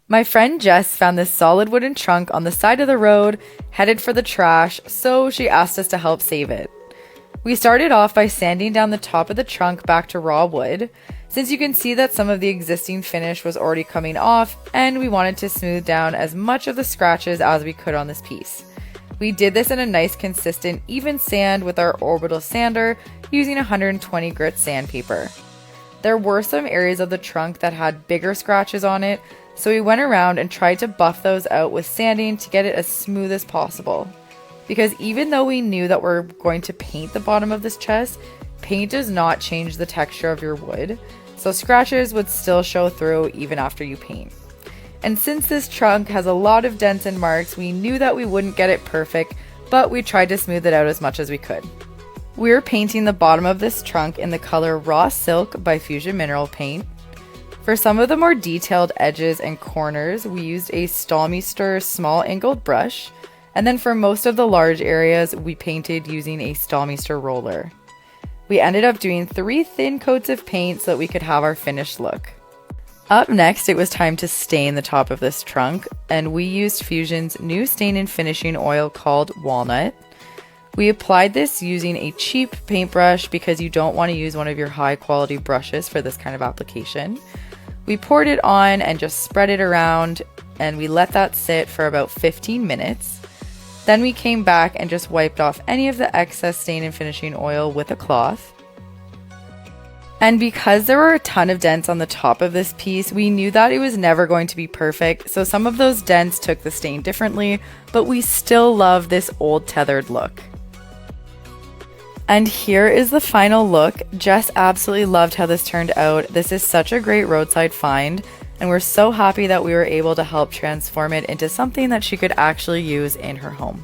My friend Jess found this solid wooden trunk on the side of the road, headed for the trash, so she asked us to help save it. We started off by sanding down the top of the trunk back to raw wood, since you can see that some of the existing finish was already coming off, and we wanted to smooth down as much of the scratches as we could on this piece. We did this in a nice consistent even sand with our orbital sander using 120 grit sandpaper. There were some areas of the trunk that had bigger scratches on it, so we went around and tried to buff those out with sanding to get it as smooth as possible. Because even though we knew that we're going to paint the bottom of this chest, paint does not change the texture of your wood, so scratches would still show through even after you paint. And since this trunk has a lot of dents and marks, we knew that we wouldn't get it perfect, but we tried to smooth it out as much as we could. We're painting the bottom of this trunk in the color Raw Silk by Fusion Mineral Paint. For some of the more detailed edges and corners, we used a Stahlmeister small angled brush, and then for most of the large areas, we painted using a Stahlmeister roller. We ended up doing 3 thin coats of paint so that we could have our finished look. Up next, it was time to stain the top of this trunk, and we used Fusion's new stain and finishing oil called Walnut. We applied this using a cheap paintbrush because you don't want to use one of your high quality brushes for this kind of application. We poured it on and just spread it around, and we let that sit for about 15 minutes. Then we came back and just wiped off any of the excess stain and finishing oil with a cloth. And because there were a ton of dents on the top of this piece, we knew that it was never going to be perfect, so some of those dents took the stain differently, but we still love this old tethered look. And here is the final look. Jess absolutely loved how this turned out. This is such a great roadside find, and we're so happy that we were able to help transform it into something that she could actually use in her home.